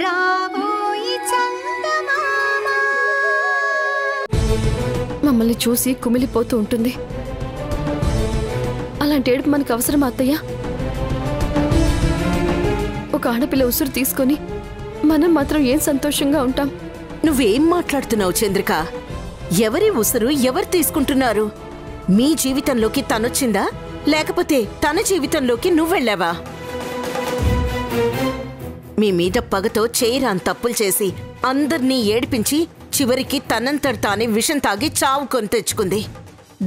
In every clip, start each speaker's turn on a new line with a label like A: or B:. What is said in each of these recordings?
A: రాబోయి చందమామ.
B: మమ్మల్ని చూసి కుమిలిపోతూ ఉంటుంది. అలాంటి ఏడుపు మనకు అవసరమా అత్తయ్య? ఒక ఆడపిల్ల ఉసురు తీసుకొని మనం మాత్రం ఏం సంతోషంగా ఉంటాం?
C: నువ్వేం మాట్లాడుతున్నావు చంద్రిక? ఎవరి ఉసురు ఎవరు తీసుకుంటున్నారు? మీ జీవితంలోకి తనొచ్చిందా, లేకపోతే తన జీవితంలోకి నువ్వెళ్ళావా? మీ మీద పగతో చేయరాని తప్పులు చేసి అందర్నీ ఏడిపించి చివరికి తనంతట తానే విషం తాగి చావు కొని తెచ్చుకుంది.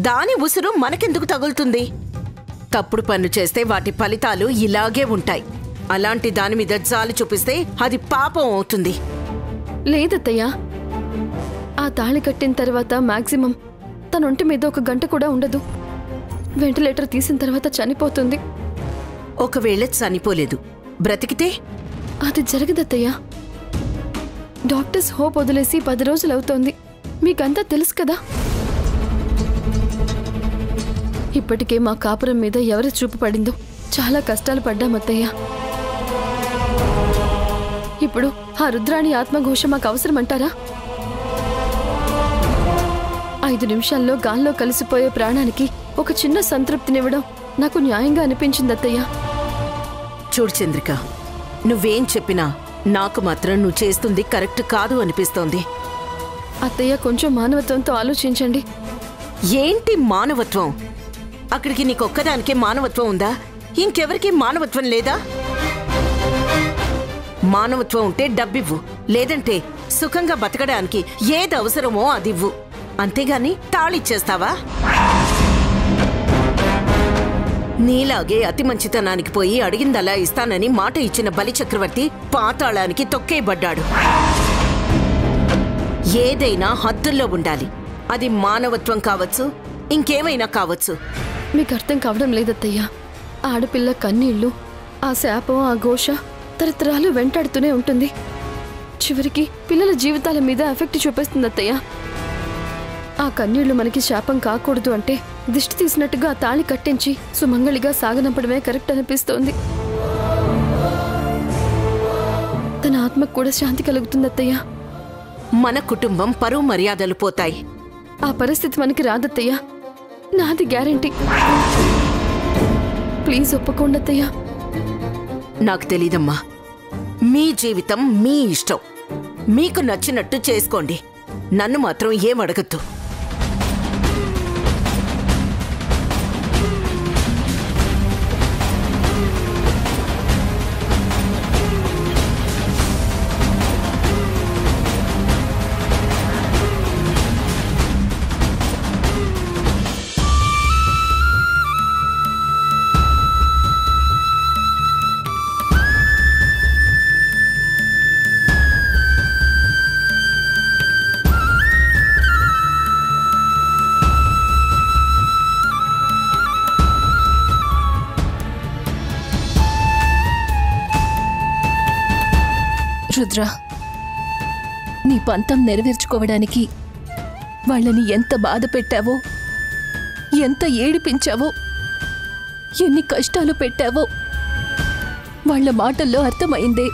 C: దాని ఉసురు మనకెందుకు తగులుతుంది? తప్పుడు పనులు చేస్తే వాటి ఫలితాలు ఇలాగే ఉంటాయి. అలాంటి దాని మీద జాలి చూపిస్తే అది పాపం అవుతుంది.
B: లేదత్తయ్యా, ఆ తాళి కట్టిన తర్వాత మాక్సిమం తన ఒంటి మీద 1 గంట కూడా ఉండదు. వెంటిలేటర్ తీసిన తర్వాత చనిపోతుంది.
C: ఒకవేళ చనిపోలేదు, బ్రతికితే?
B: అది జరగదత్తయ్యా. డాక్టర్స్ హోప్ వదిలేసి 10 రోజులు అవుతోంది. మీకంతా తెలుసు కదా. ఇప్పటికే మా కాపురం మీద ఎవరి చూపు పడిందో చాలా కష్టాలు పడ్డామత్తయ్యా. ఇప్పుడు ఆ రుద్రాణి ఆత్మఘోష మాకు అవసరమంటారా? 5 నిమిషాల్లో గాల్లో కలిసిపోయే ప్రాణానికి ఒక చిన్న సంతృప్తినివ్వడం నాకు న్యాయంగా అనిపించింది అత్తయ్య.
C: చూడు చంద్రిక, నువ్వేం చెప్పినా నాకు మాత్రం నువ్వు చేస్తుంది కరెక్ట్ కాదు అనిపిస్తోంది.
B: అత్తయ్య, కొంచెం మానవత్వంతో ఆలోచించండి.
C: ఏంటి మానవత్వం? అక్కడికి నీకొక్కదానికే మానవత్వం ఉందా? ఇంకెవరికి మానవత్వం లేదా? మానవత్వం ఉంటే డబ్బివ్వు, లేదంటే సుఖంగా బతకడానికి ఏది అవసరమో అదివ్వు. అంతేగాని తాళిచ్చేస్తావా? నీలాగే అతి మంచితనానికి పోయి అడిగిందలా ఇస్తానని మాట ఇచ్చిన బలిచక్రవర్తి పాతాళానికి తొక్కేయబడ్డాడు. ఏదైనా హద్దుల్లో ఉండాలి. అది మానవత్వం కావచ్చు, ఇంకేమైనా కావచ్చు.
B: మీకు అర్థం కావడం లేదత్తయ్య. ఆడపిల్ల కన్నీళ్లు, ఆ శాపం, ఆ ఘోష తరతరాలు వెంటాడుతూనే ఉంటుంది. చివరికి పిల్లల జీవితాల మీద ఎఫెక్ట్ చూపిస్తుంది అత్తయ్య. ఆ కన్నీళ్లు మనకి శాపం కాకూడదు అంటే దిష్టి తీసినట్టుగా ఆ తాళి కట్టించి సుమంగళిగా సాగనంపడమే కరెక్ట్ అనిపిస్తోంది. తన ఆత్మకు కూడా శాంతి కలుగుతుంది అత్తయ్య.
C: మన కుటుంబం పరువు మర్యాదలు పోతాయి.
B: ఆ పరిస్థితి మనకి రాదత్తయ్య, నాది గ్యారెంటీ. ప్లీజ్ ఒప్పుకోండి అత్తయ్య.
C: నాకు తెలీదమ్మా. మీ జీవితం మీ ఇష్టం, మీకు నచ్చినట్టు చేసుకోండి. నన్ను మాత్రం ఏం అడగద్దు.
D: రుద్ర, నీ పంతం నెరవేర్చుకోవడానికి వాళ్ళని ఎంత బాధ పెట్టావో, ఎంత ఏడిపించావో, ఎన్ని కష్టాలు పెట్టావో వాళ్ళ మాటల్లో అర్థమైందే.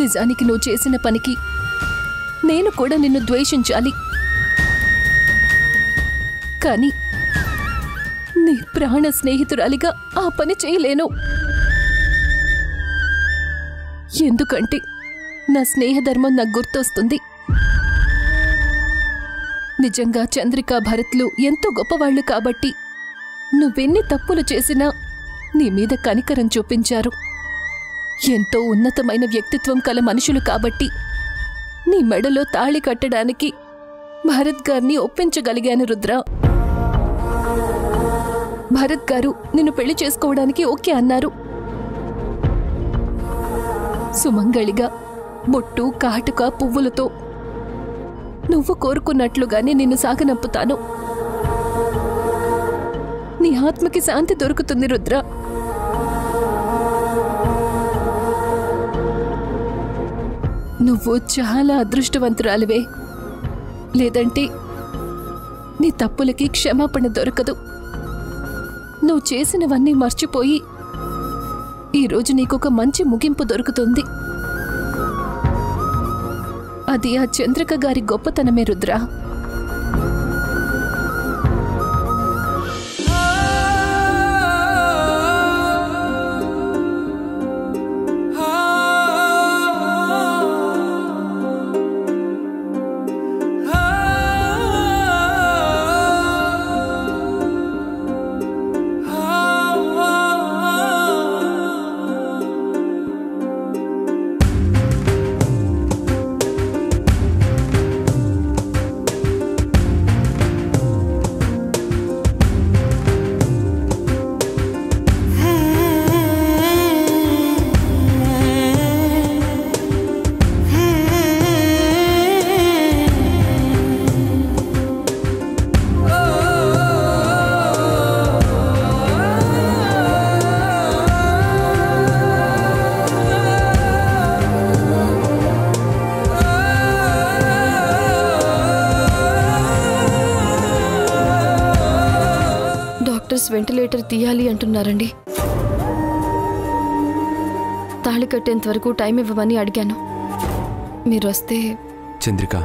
D: నిజానికి నువ్వు చేసిన పనికి నేను కూడా నిన్ను ద్వేషించాలి. కానీ నీ ప్రాణ స్నేహితురాలిగా ఆ పని చేయలేను. ఎందుకంటే నా స్నేహధర్మం నాకు గుర్తొస్తుంది. నిజంగా చంద్రిక, భరత్లు ఎంతో గొప్పవాళ్లు కాబట్టి నువ్వెన్ని తప్పులు చేసినా నీ మీద కనికరం చూపించారు. ఎంతో ఉన్నతమైన వ్యక్తిత్వం కల మనుషులు కాబట్టి నీ మెడలో తాళి కట్టడానికి భరత్ గారిని ఒప్పించగలిగాను రుద్ర. భరత్ గారు నిన్ను పెళ్లి చేసుకోవడానికి ఓకే అన్నారు. సుమంగళిగా బొట్టు, కాటుక, పువ్వులతో నువ్వు కోరుకున్నట్లుగానే నిన్ను సాగనంపుతాను. నీ ఆత్మకి శాంతి దొరుకుతుంది రుద్ర. నువ్వు చాలా అదృష్టవంతురాలివే. లేదంటే నీ తప్పులకి క్షమాపణ దొరకదు. నువ్వు చేసినవన్నీ మర్చిపోయి ఈరోజు నీకొక మంచి ముగింపు దొరుకుతుంది. అది ఆ చంద్రిక గారి గొప్పతనమే రుద్ర.
B: వెంటిలేటర్ తీయాలి అంటున్నారండి. తాళి కట్టేంత వరకు టైం ఇవ్వమని అడిగాను. మీరు వస్తే.
E: చంద్రిక,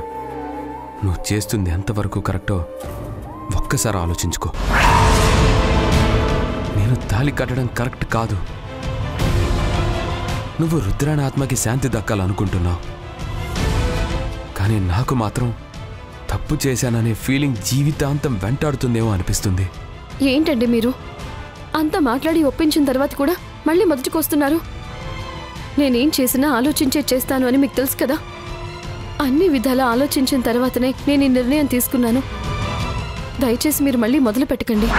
E: నువ్వు చేస్తుంది ఎంతవరకు కరెక్టో ఒక్కసారి ఆలోచించుకో. నేను తాళి కట్టడం కరెక్ట్ కాదు. నువ్వు రుద్రాని ఆత్మకి శాంతి దక్కాలనుకుంటున్నావు. కానీ నాకు మాత్రం తప్పు చేశాననే ఫీలింగ్ జీవితాంతం వెంటాడుతుందేమో అనిపిస్తుంది.
B: ఏంటండి మీరు అంతా మాట్లాడి ఒప్పించిన తర్వాత కూడా మళ్ళీ మొదటికొస్తున్నారు? నేనేం చేసినా ఆలోచించే చేస్తాను అని మీకు తెలుసు కదా. అన్ని విధాలా ఆలోచించిన తర్వాతనే నేను ఈ నిర్ణయం తీసుకున్నాను. దయచేసి మీరు మళ్ళీ మొదలు పెట్టకండి.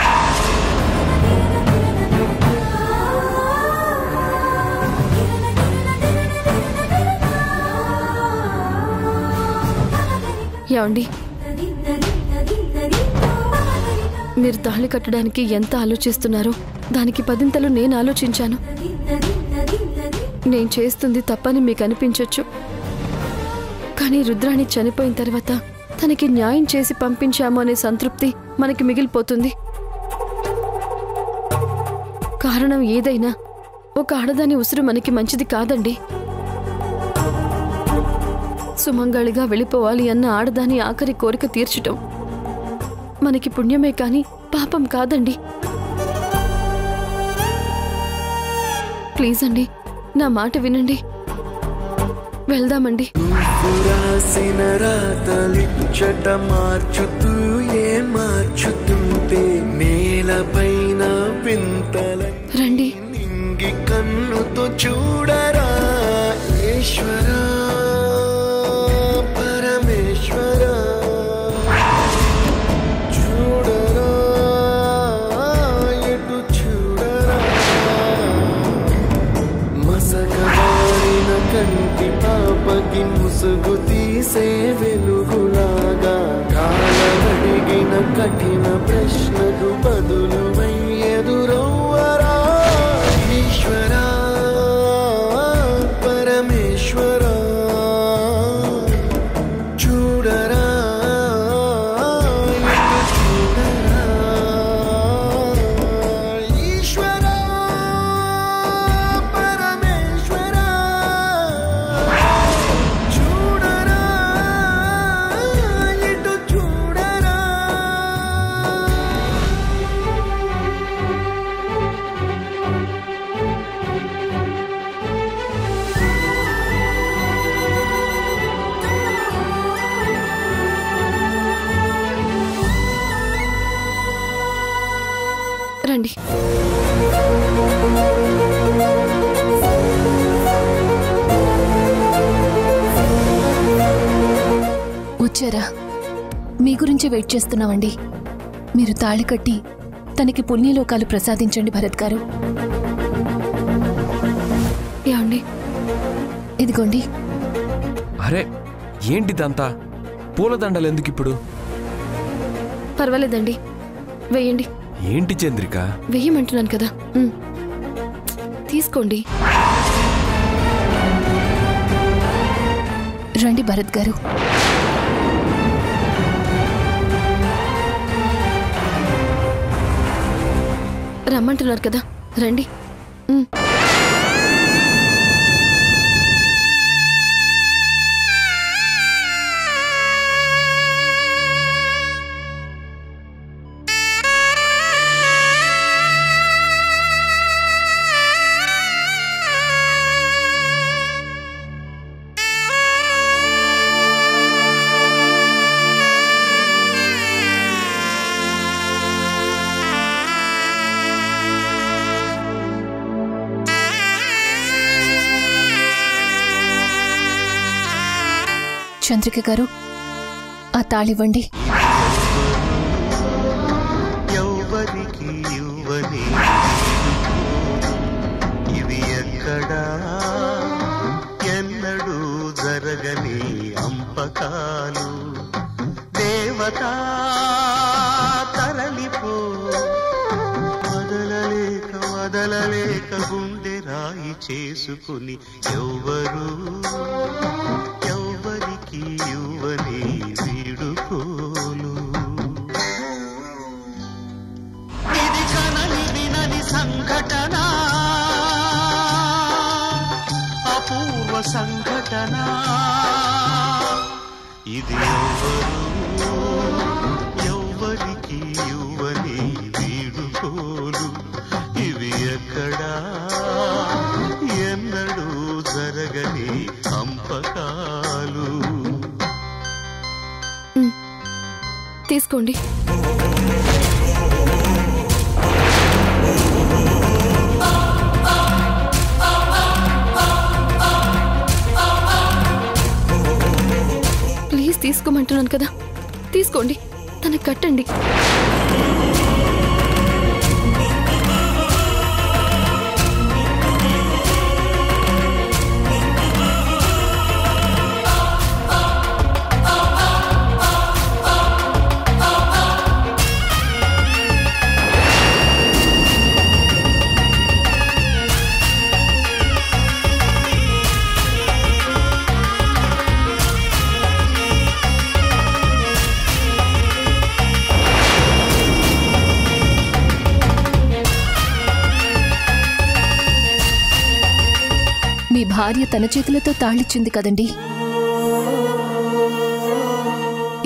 B: ఏమండి, మీరు తాళి కట్టడానికి ఎంత ఆలోచిస్తున్నారో దానికి 10 నేను ఆలోచించాను. నేను చేస్తుంది తప్పని మీకు అనిపించొచ్చు. కానీ రుద్రాణి చనిపోయిన తర్వాత తనకి న్యాయం చేసి పంపించాము అనే సంతృప్తి మనకి మిగిలిపోతుంది. కారణం ఏదైనా ఒక ఆడదాని ఉసురు మనకి మంచిది కాదండి. సుమంగళిగా వెళ్ళిపోవాలి అన్న ఆడదాని ఆఖరి కోరిక తీర్చటం మనకి పుణ్యమే కాని పాపం కాదండి. ప్లీజ్ అండి, నా మాట వినండి. వెళ్దామండి. రండి.
F: కన్నుతో చూడరా ఈశ్వరా పరమేశ్వరా, చూడరా ఎటు చూడరా, మసకబారిన కంటి పాపకి ముసుగు తీసే వెలుగులాగా, కాలమడిగిన కఠిన ప్రశ్నకు బదులు ఎదురవ్వరా ఈశ్వరా పరమేశ్వరా, చూడరా చూడరా ఈశ్వరా పరమేశ్వరా, చూడరా ఇటు చూడరా.
B: రండి.
D: వచ్చారా? మీ గురించి వెయిట్ చేస్తున్నామండి. మీరు తాళి కట్టి తనకి పుణ్యలోకాలు ప్రసాదించండి భరత్ గారు.
B: ఏమండి,
D: ఇదిగోండి.
E: అరే ఏంటిదంతా? పూలదండలు ఎందుకు ఇప్పుడు?
B: పర్వాలేదండి, వేయండి.
E: ఏంటి చంద్రిక?
B: వేయమంటున్నాను కదా. తీసుకోండి.
D: రండి భరత్ గారు.
B: రమ్మంటున్నారు కదా, రండి.
D: చంద్రిక గారు, ఆ తాళివ్వండి.
G: ఎవ్వరికి ఇవ్వని ఇది ఎక్కడా ఎన్నడూ జరగని అంపకాలు. దేవతా తరలిపో వదలలేక గుండె రాయి చేసుకుని ఎవ్వరికి ఇవ్వని వీడుకోలు. ఇది కనని వినని సంఘటన, అపూర్వ సంఘటన. ఇది ఎవ్వరికి ఇవ్వని వీడుకోలు. ఇది ఎక్కడా ఎన్నడూ జరగని అంపకాలు.
B: తీసుకోండి. ప్లీజ్ తీసుకోమంటున్నాను కదా, తీసుకోండి. తనకి కట్టండి.
D: మీ భార్య తన చేతులతో తాళిచ్చింది కదండి.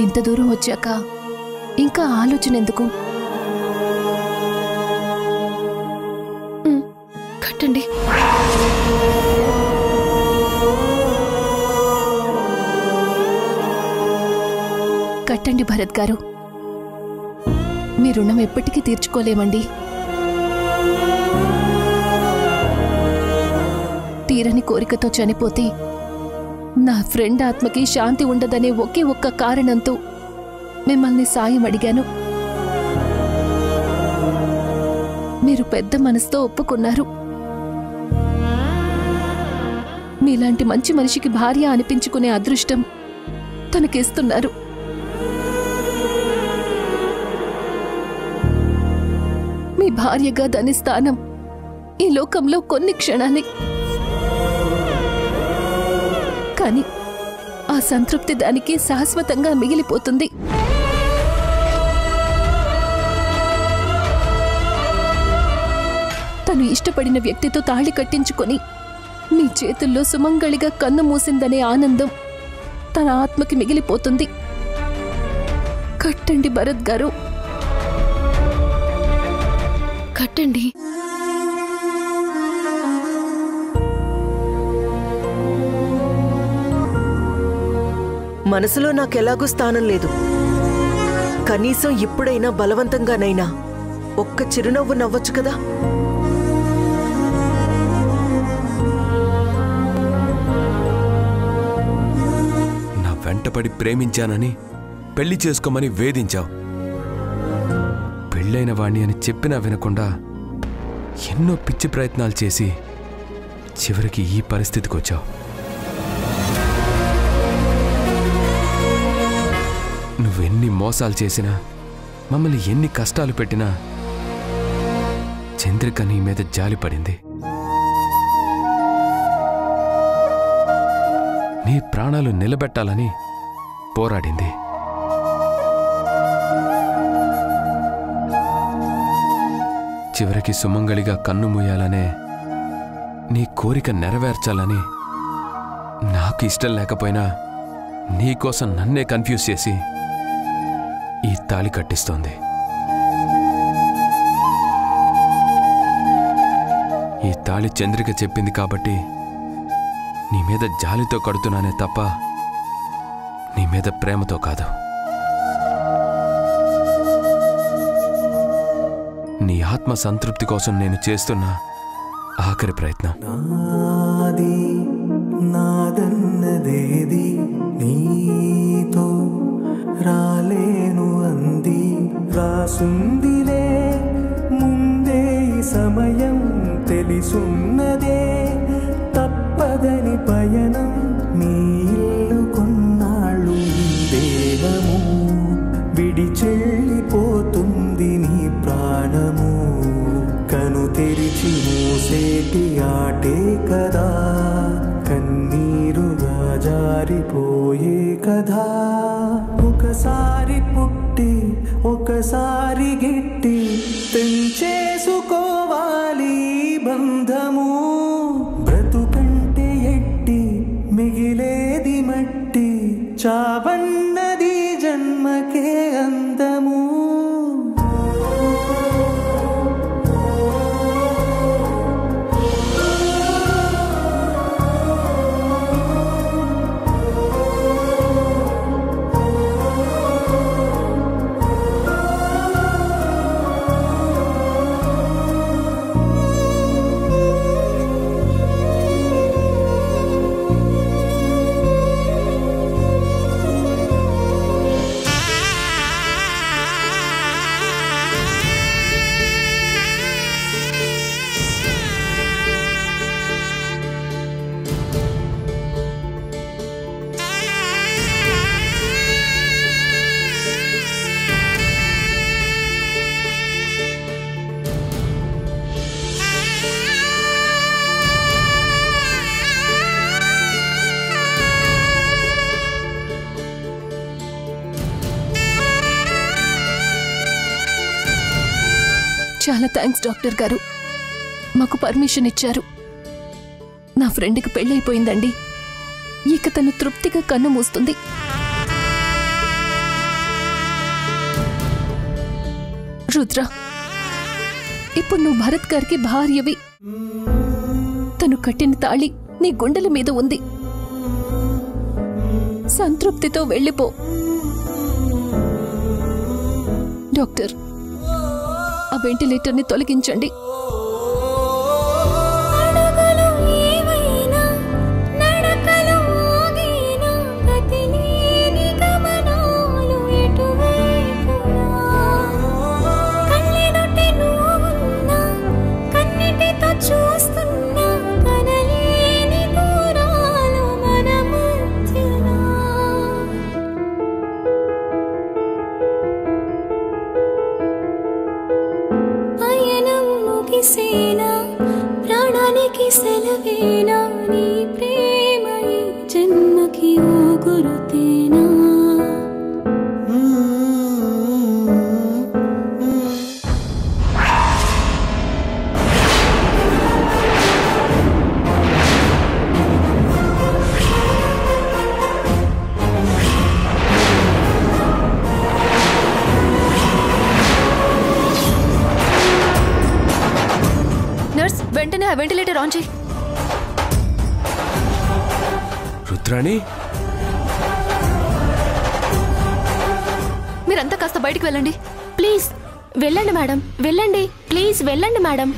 D: ఇంత దూరం వచ్చాక ఇంకా ఆలోచన ఎందుకు?
B: కట్టండి.
D: కట్టండి భరత్ గారు. మీ రుణం ఎప్పటికీ తీర్చుకోలేమండి. తీరని కోరికతో చనిపోతే నా ఫ్రెండ్ ఆత్మకి శాంతి ఉండదనే ఒకే ఒక్క కారణంతో మిమ్మల్ని సాయం అడిగాను. మీరు పెద్ద మనసుతో ఒప్పుకున్నారు. మీలాంటి మంచి మనిషికి భార్య అనిపించుకునే అదృష్టం తనకిస్తున్నారు. మీ భార్యగా దాని స్థానం ఈ లోకంలో కొన్ని క్షణాలే. కానీ ఆ సంతృప్తి దానికి శాశ్వతంగా మిగిలిపోతుంది. తను ఇష్టపడిన వ్యక్తితో తాళి కట్టించుకొని మీ చేతుల్లో సుమంగళిగా కన్ను మూసిందనే ఆనందం తన ఆత్మకి మిగిలిపోతుంది. కట్టండి భరత్ గారు,
B: కట్టండి.
C: మనసులో నాకెలాగూ స్థానం లేదు. కనీసం ఇప్పుడైనా బలవంతంగానైనా ఒక్క చిరునవ్వు నవ్వచ్చు కదా.
E: నా వెంటపడి ప్రేమించానని పెళ్లి చేసుకోమని వేధించావు. పెళ్ళైన వాణ్ణి అని చెప్పినా వినకుండా ఎన్నో పిచ్చి ప్రయత్నాలు చేసి చివరికి ఈ పరిస్థితికి వచ్చావు. నువ్వెన్ని మోసాలు చేసినా, మమ్మల్ని ఎన్ని కష్టాలు పెట్టినా చంద్రిక నీ మీద జాలిపడింది. నీ ప్రాణాలు నిలబెట్టాలని పోరాడింది. చివరికి సుమంగళిగా కన్ను మూయాలనే నీ కోరిక నెరవేర్చాలని నాకు ఇష్టం లేకపోయినా నీకోసం నన్నే కన్ఫ్యూజ్ చేసి ఈ తాళి కట్టిస్తోంది. ఈ తాళి చంద్రిక చెప్పింది కాబట్టి నీ మీద జాలితో కడుతున్నానే తప్ప నీ మీద ప్రేమతో కాదు. నీ ఆత్మ సంతృప్తి కోసం నేను చేస్తున్న ఆఖరి ప్రయత్నం.
F: నాది నాదన్నదేది నీతో రాలేను అంది రాసుందిలే ముందే ఈ సమయం తెలిసున్నదే తప్పదని పయనం నీ ఇల్లు కొన్నాళ్ళు దేహము విడిచెళ్ళిపోతుంది నీ ప్రాణము కను తెరిచి మూసేటి ఆటే కదా కన్నీరుగా జారిపోయే కదా ఒకసారి పుట్టి ఒకసారి గిట్టి తెంచేసుకోవాలి బంధము బ్రతుకంటే ఎట్టి మిగిలేది మట్టి చావన్నది జన్మకే అందము
D: చాలా థ్యాంక్స్ డాక్టర్ గారు, మాకు పర్మిషన్ ఇచ్చారు. నా ఫ్రెండ్కి పెళ్ళైపోయిందండి, ఇక తను తృప్తిగా కన్ను మూస్తుంది. రుద్ర, ఇప్పుడు నువ్వు భరత్ గారికి భార్యవి. తను కట్టిన తాళి నీ గుండెల మీద ఉంది. సంతృప్తితో వెళ్ళిపో. డాక్టర్, ఆ వెంటిలేటర్ని తొలగించండి.
A: ప్రాణానికి సెలవేనా నీ ప్రేమ ఈ జన్మకి ఓ గురుతేనా.
B: వెంటనే ఆ వెంటిలేటర్ ఆన్ చేయి.
E: రుద్రాణి,
B: మీరంతా కాస్త బయటికి వెళ్ళండి.
H: ప్లీజ్ వెళ్ళండి మేడం, వెళ్ళండి. ప్లీజ్ వెళ్ళండి మేడం.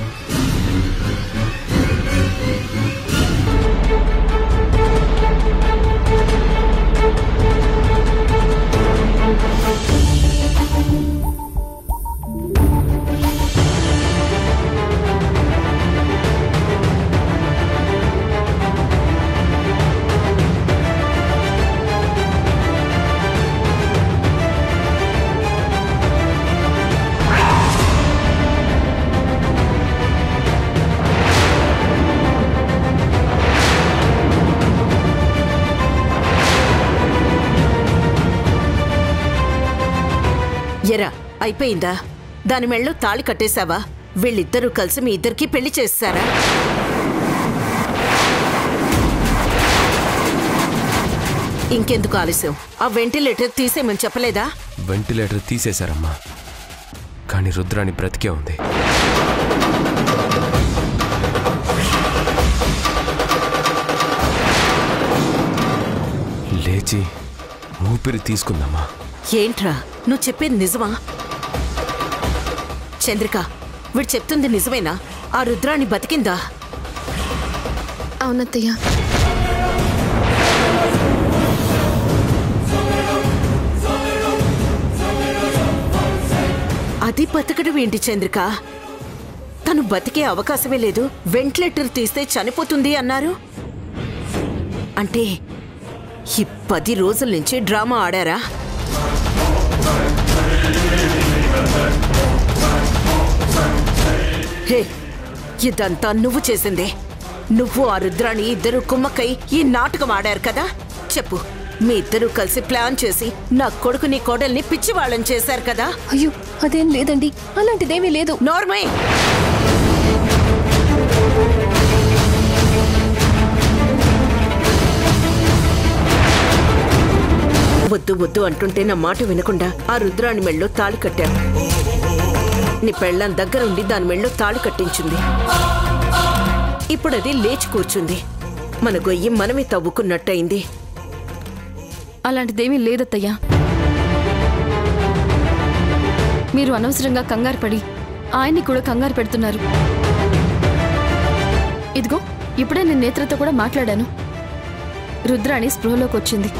C: ఎరా, అయిపోయిందా? దాని మెళ్ళో తాళి కట్టేశావా? వీళ్ళిద్దరూ కలిసి మీ ఇద్దరికి పెళ్లి చేస్తారా? ఇంకెందుకు ఆలస్యం? ఆ వెంటిలేటర్ తీసేయమని చెప్పలేదా?
E: వెంటిలేటర్ తీసేశారమ్మా, కానీ రుద్రాణి బ్రతికే ఉంది. లేచి ఊపిరి తీసుకుందమ్మా.
C: ఏంట్రా నువ్వు చెప్పేది నిజమా? చంద్రిక, వీడు చెప్తుంది నిజమేనా? ఆ రుద్రాణి బతికిందా?
B: అవునత్తయ్య.
C: అది బతకడం ఏంటి చంద్రిక? తను బతికే అవకాశమే లేదు, వెంటిలేటర్ తీస్తే చనిపోతుంది అన్నారు. అంటే ఈ 10 రోజుల నుంచి డ్రామా ఆడారా? హే, ఇదంతా నువ్వు చేసిందే. నువ్వు ఆ రుద్రాణి ఇద్దరు కుమ్మక్కై ఈ నాటకం ఆడారు కదా. చెప్పు, మీ ఇద్దరు కలిసి ప్లాన్ చేసి నా కొడుకుని కోడల్ని పిచ్చివాళ్ళని చేశారు కదా.
D: అయ్యో అదేం లేదండి, అలాంటిదేమీ లేదు.
C: నోర్మై, వద్దు వద్దు అంటుంటే నా మాట వినకుండా ఆ రుద్రాణి మెళ్ళో తాళి కట్టావు. నీ పెళ్ళాం దగ్గరుండి దాని మెళ్ళో తాళి కట్టించింది. ఇప్పుడు అది లేచి కూర్చుంది. మన గొయ్యి మనమే తవ్వుకున్నట్టయింది.
B: అలాంటిదేమీ లేదత్తయ్యా. మీరు అనవసరంగా కంగారు పడి ఆయన్ని కూడా కంగారు పెడుతున్నారు. ఇదిగో ఇప్పుడే నేను నేత్రతో కూడా మాట్లాడాను. రుద్రాణి స్పృహలోకి వచ్చింది.